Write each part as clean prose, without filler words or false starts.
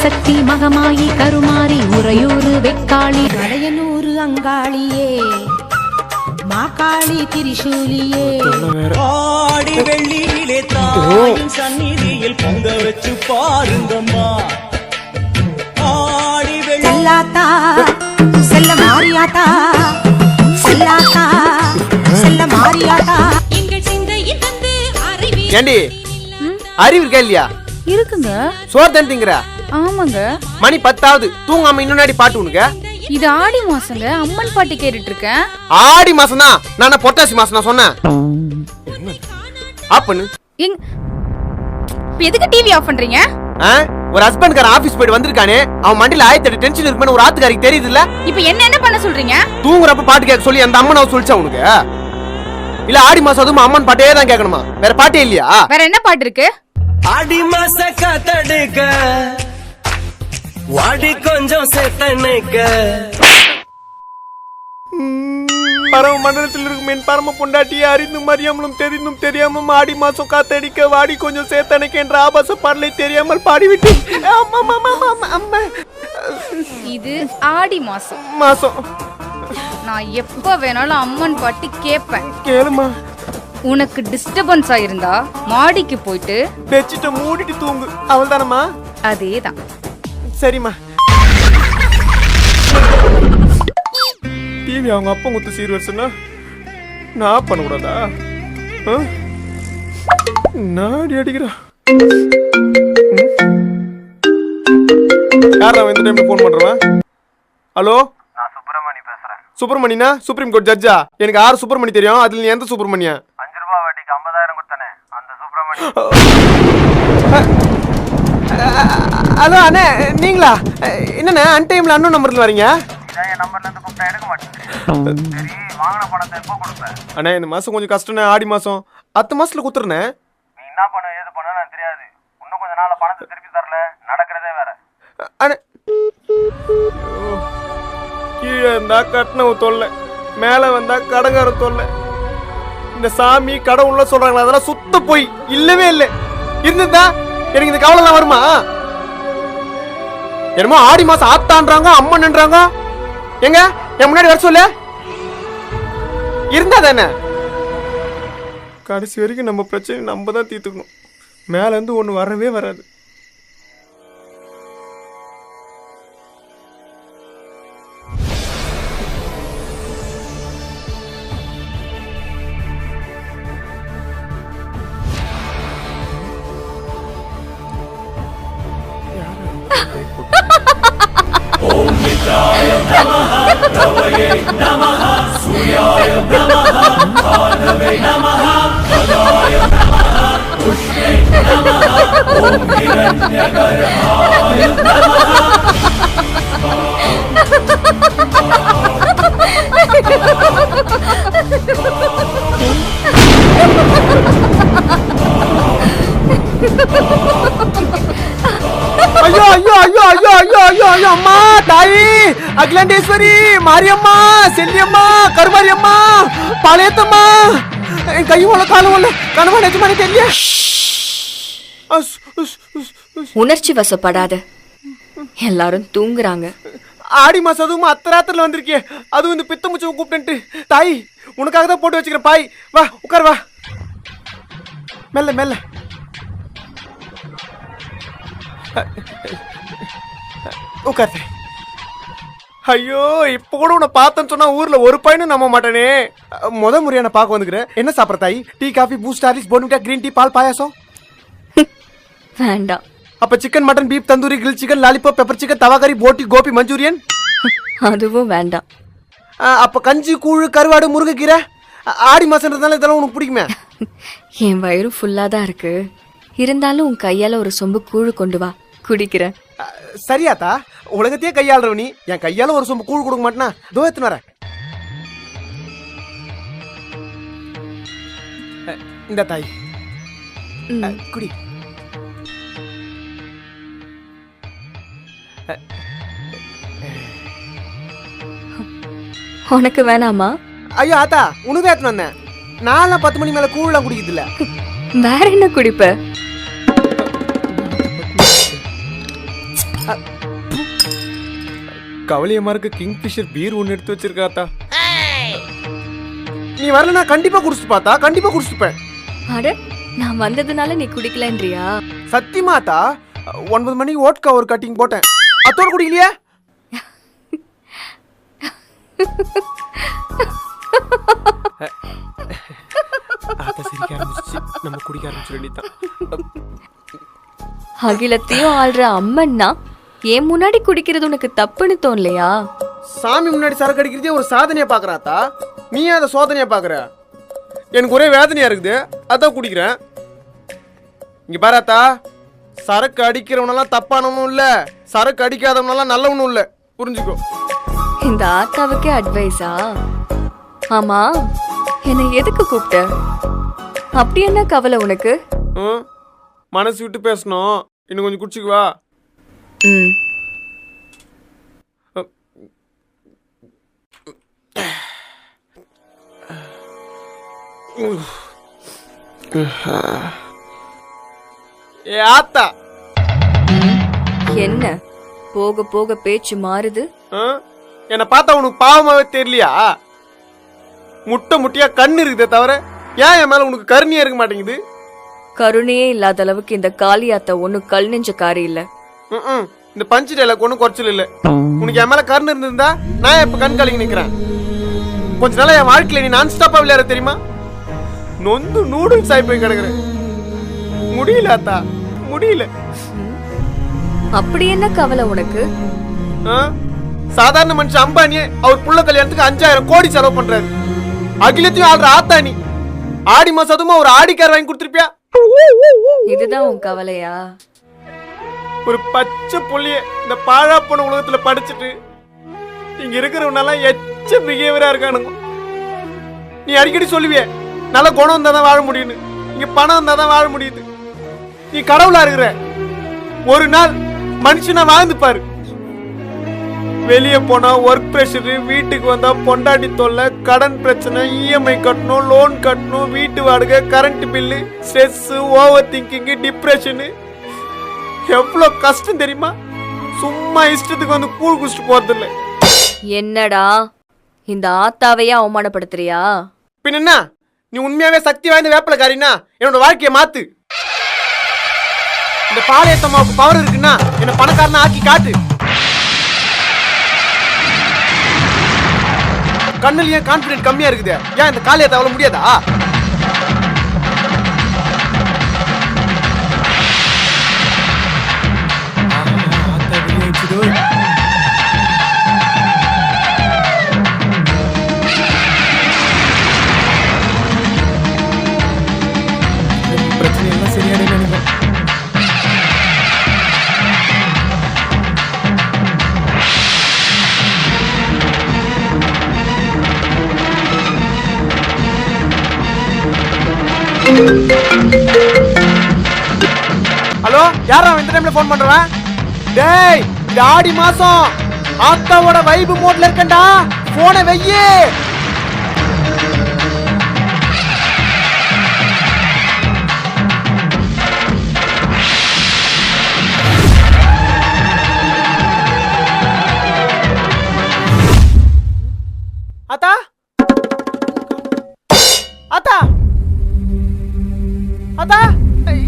பராசக்தி மகமாயி கருமாரி உறையூரு வெக்காளி கடையனூர் அங்காளியே மாகாளி திரிசூலியே ஆடி வெள்ளியிலே தாயின் சந்நிதியில் பொங்க வச்சு பாருங்கம்மா. ஆடி செல்லாத்தா செல்ல மாரியாத்தா செல்லாத்தா செல்ல மாரியாத்தா ஏண்டி அறிவு இருக்கா இல்லையா? இருக்குங்க. சோறு தண்ணி திங்குற? ஆமாங்க. மணி 10 தூங்காம இன்னொரு பாட்டு உனக்கு. இது ஆடி மாசங்க, அம்மன் பாட்டு கேட்டுட்டு இருக்கேன். ஆடி மாசம் தான், நான் பொட்டாசி மாசம் நான் சொன்னேன். ஆப் பண்ணு. எதுக்கு டிவி ஆஃப் பண்றீங்க? ஒரு ஹஸ்பண்ட்கார ஆபீஸ் போயிட்டு வந்திருக்கானே, அவன் மண்டில 1008 டென்ஷன் இருக்குன்னு ஒரு ஆத்துக்காரிக்கு தெரியுது இல்ல? இப்போ என்ன பண்ண சொல்றீங்க? தூங்குறப்ப பாட்டு கேட்க சொல்லி அந்த அம்மன் அவ சொல்லிச்சா உனக்கு? இல்ல ஆடி மாசம் அதுவும் அம்மன் பாட்டே தான் கேட்கணுமா? வேற பாட்டே இல்லையா? வேற என்ன பாட்டு இருக்கு? ஆடி மாச காத்தடுக்க வாடி கொஞ்சம் சேத்தனுக்க பரம மண்டலத்தில் இருக்கும் என் பரம பொண்டாட்டியை அறிந்தும் அறியாமலும் தெரிந்தும் தெரியாமல் ஆடி மாசம் காத்தடிக்க வாடி கொஞ்சம் சேத்தனுக்கு என்ற ஆபாச பாடலை தெரியாமல் பாடிவிட்டு இது ஆடி மாசம் நான் எப்ப வேணாலும் அம்மன் பாட்டு கேட்பேன். கேளுமா. உனக்கு டிஸ்டர்பன்ஸ் ஆயிருந்தா மாடிக்கு போயிட்டு பெட்ஷீட்டை மூடிட்டு தூங்கு. அவள் தானம்மா? அதேதான். சரிம்மா. டிவி அவங்க அப்பா குத்து சீர்வரிசனா நான் பண்ணக்கூடாதா? நாடி அடிக்கிறா. யார் நான் இந்த டைம்ல போன் பண்றேன்? ஹலோ, நான் சுப்பிரமணி பேசுறேன். சுப்பிரமணினா சுப்ரீம் கோர்ட் ஜட்ஜா? எனக்கு 6 சுப்பிரமணி தெரியும். அதுல நீ எந்த சுப்பிரமணியா? 5 ரூபாய் வட்டிக்கு 50,000 கொடுத்தானே அந்த சுப்பிரமணி. ஹலோ அண்ணே, நீங்களா? என்னண்ணே அன்டைம்ல அண்ணன் நம்பர்ல வரீங்க? இதான் என் நம்பர்ல இருந்து கூப்பிட்டா எடுக்க மாட்டேன். சரி, வாங்கின பணத்தை எப்போ கொடுப்பேன்? அண்ணே இந்த மாசம் கொஞ்சம் கஷ்டம்ண்ணே. ஆடி மாசம் 10 மாசத்துல குத்துறேண்ணே. நீ என்ன பண்ண ஏது பண்ண எனக்கு தெரியாது. இன்னும் கொஞ்ச நாள்ல பணத்தை திருப்பி தரல, நடக்கிறதே வேற. அண்ணே, கீழே இருந்தா கட்டினவு தொல்லை, மேல வந்தா கடங்கார தொல்லை. இந்த சாமி கடவுள்ல சொல்றாங்களா, அதெல்லாம் சுத்த போய் இல்லவே இல்லை. இருந்துதா எனக்கு இந்த கவலை எல்லாம் வருமா? என்னமோ ஆடி மாசம் ஆத்தான்றாங்க, அம்மன்ன்றாங்க. எங்க என் முன்னாடி வர சொல்லு. இருந்தா தானே கடைசி வரைக்கும் நம்ம பிரச்சனை நம்ம தான் தீர்த்துக்கணும். மேல இருந்து ஒண்ணு வரவே வராது. ஓம் மித்ராய நமஹ ரவயே நமஹ சூர்யாய நமஹ பானவே நமஹ பதாய நமஹ புஷ்ணே நமஹ ஓம் ஹிரண்யகர்பாய நமஹ. ஐயோ ஐயோ ஐயோ ஐயோ ஐயோ ஐயோ ஐயோ அம்மா தாயி அகிலாண்டேஸ்வரி மாரியம்மா செல்லியம்மா கருமாரியம்மா பாளையத்தம்மா என் கை உள்ள காலம் உள்ள கனவா நிஜமானே தெரியல. உணர்ச்சி வசப்படாத, எல்லாரும் தூங்குறாங்க. ஆடி மாசம் அதுவும் அத்தராத்திரில வந்திருக்கே, அதுவும் இந்த பித்த முச்சவை கூப்பிட்டு. தாய் உனக்காக தான் போட்டு வச்சுக்கிறேன். பாய் வா உட்கார் வா. மெல்ல மெல்ல. உட்கார். ஐயோ இப்ப கூட உன்னை பார்த்தேன்னு சொன்னா ஊர்ல ஒரு பையனும் நம்ப மாட்டேனே. முத முறையான பார்க்க வந்துக்கிறேன். என்ன சாப்பிட்ற தாய்? Tea, coffee, Boost, Horlicks, Bournvita, green tea, பால், பாயாசம்? வேண்டாம். அப்ப chicken, mutton, beef, tandoori, grill chicken, lollipop, pepper chicken, தவாகரி, போட்டி, கோபி, மஞ்சூரியன்? அதுவும் வேண்டாம். அப்ப கஞ்சி, கூழு, கருவாடு, முருங்கைக்கீரை? ஆடி மாசம்ன்றதுனால இதெல்லாம் உனக்கு பிடிக்குமே? என் வயிறு ஃபுல்லா தான் இருக்கு. இருந்தாலும் உன் கையால ஒரு சொம்பு கூழு கொண்டு வா, குடிக்கிறேன். சரியாத்தா, உலகத்தையே கையாளுறவ நீ என் கையால ஒரு சொம்பு கூழ் கொடுக்க மாட்டேனா? தோ எத்தனை வர. இந்த தாய் குடி. உனக்கு வேணாமா? ஐயோ ஆத்தா, உனக்கு ஏத்தன வந்தேன். நான் 10 மணி மேல கூழ்லாம் குடிக்குது இல்ல. வேற என்ன குடிப்ப? கவலையமா இருக்க கிங்ஃபிஷர் பீர் ஒன்னு எடுத்து வச்சிருக்காத்தா. நீ வரலனா கண்டிப்பா குடிச்சிட்டு பார்த்தா, கண்டிப்பா குடிச்சிருப்பேன். அட நான் வந்ததுனால நீ குடிக்கலன்றியா? சத்தியமாத்தா 9 மணிக்கு ஓட்கா ஒரு கட்டிங் போட்டேன். அத்தோட குடிக்கலையா? சிரிக்க ஆரம்பிச்சு நம்ம குடிக்க ஆரம்பிச்சு வேண்டியதான். அகிலத்தையும் ஆள்ற அம்மன்னா ஏன் முன்னாடி குடிக்கிறது உனக்கு தப்புன்னு தோணலையா? சாமி முன்னாடி சரக்கு அடிக்கிறதே ஒரு சாதனையா பாக்குறாத்தா, நீ அதை சோதனையா பாக்குற. எனக்கு ஒரே வேதனையா இருக்குது, அதான் குடிக்கிறேன். இங்க பாராத்தா, சரக்கு அடிக்கிறவனெல்லாம் தப்பானவனும் இல்ல, சரக்கு அடிக்காதவனெல்லாம் நல்லவனும் இல்ல, புரிஞ்சுக்கோ. இந்த ஆத்தாவுக்கே அட்வைஸா? ஆமா, என்னை எதுக்கு கூப்பிட்ட? அப்படி என்ன கவலை உனக்கு? மனசு விட்டு பேசணும், இன்னும் கொஞ்சம் குடிச்சுக்குவா. ஏ ஆத்தா, என்ன போக போக பேச்சு மாறுது? என்ன பார்த்தா உனக்கு பாவமாவே தெரியலையா? முட்டை முட்டையா கண்ணு இருக்குதே தவிர ஏன் என் மேல உனக்கு கருணையா இருக்க மாட்டேங்குது? கருணையே இல்லாத அளவுக்கு இந்த காளியாத்த ஒன்னும் கல் நெஞ்ச காரி இல்ல. இந்த பஞ்சு டைலாக் ஒன்னும் குறைச்சல் இல்ல. உனக்கு என் மேல கருணை இருந்திருந்தா நான் இப்ப கண் கலங்கி நிக்கிறேன். கொஞ்ச நாளா என் வாழ்க்கையில நீ நான் ஸ்டாப்பா விளையாட தெரியுமா? நொந்து நூடுல்ஸ் ஆகி போய் கிடக்குறேன். முடியல அத்தா, முடியல. அப்படி என்ன கவலை உனக்கு? சாதாரண மனுஷன் அம்பானியே அவர் புள்ள கல்யாணத்துக்கு 5000 கோடி செலவு பண்றாரு. அகிலத்தையும் ஆடுற ஆத்தானி ஆடி மாசம் அதுமா ஒரு ஆடிக்கார் வாங்கி கொடுத்துருப்பியா? இதுதான் உன் கவலையா? ஒரு பச்சை புள்ளிய இந்த பாழா போன உலகத்துல படிச்சுட்டு இங்க இருக்கிறவனெல்லாம் எச்ச பிஹேவியரா இருக்கானுங்க. நீ அடிக்கடி சொல்லுவிய நல்ல குணம் இருந்தா தான் வாழ முடியும்னு. இங்க பணம் இருந்தா தான் வாழ முடியுது. நீ கடவுளா இருக்கிற. ஒரு நாள் மனுஷனா வாழ்ந்து பாரு. வெளியே போனா ஒர்க் பிரஷர், வீட்டுக்கு வந்தா பொண்டாட்டி தொல்லை, கடன் பிரச்சனை, இஎம்ஐ கட்டணும், லோன் கட்டணும், வீட்டு வாடகை, current bill, stress, over thinking, depression. எவ்வளவு கஷ்டம் தெரியுமா? சும்மா இஷ்டத்துக்கு வந்து கூழ் குடிச்சிட்டு போறது இல்ல. என்னடா இந்த ஆத்தாவையா அவமானப்படுத்துறியா? பின்ன என்ன, நீ உண்மையாவே சக்தி வாய்ந்த வேப்பலக்காரினா என்னோட வாழ்க்கையை மாத்து. இந்த பாளையத்தம்மாவுக்கு பவர் இருக்குன்னா என்ன பணக்காரனா ஆக்கி காட்டு. கண்ணுல ஏன் கான்பிடன்ட் கம்மியா இருக்குது? ஏன் இந்த காளியத்தை அவ்வளவு முடியாதா? பிரச்சனை எல்லாம் சரியானே நினைப்பேன். ஹலோ, யாரா இந்த டைம்ல போன் பண்றவன்? டேய், இது ஆடி மாசம், ஆத்தாவோட வைப் மோட்ல இருக்கேன்டா, போனை வெய்யே. அத்தா, அத்தா, அத்தா,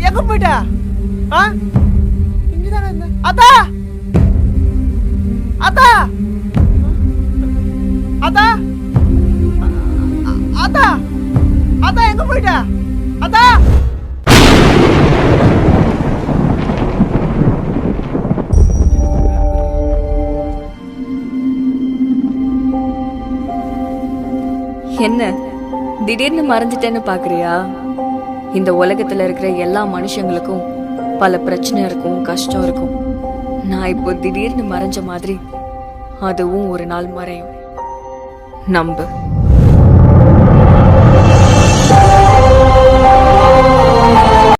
எங்க போயிட்ட? இங்கதானே இருந்த. அத்தா, அத்தா, அத்தா, அத்தா, அத்தா, எங்க போயிட்ட? அத்தா, என்ன திடீர்னு மறைஞ்சிட்டேன்னு பாக்குறியா? இந்த உலகத்துல இருக்கிற எல்லா மனுஷங்களுக்கும் பல பிரச்சனை இருக்கும், கஷ்டம் இருக்கும். நான் இப்போ திடீர்னு மறைஞ்ச மாதிரி அதுவும் ஒரு நாள் மறையும். நம்பு.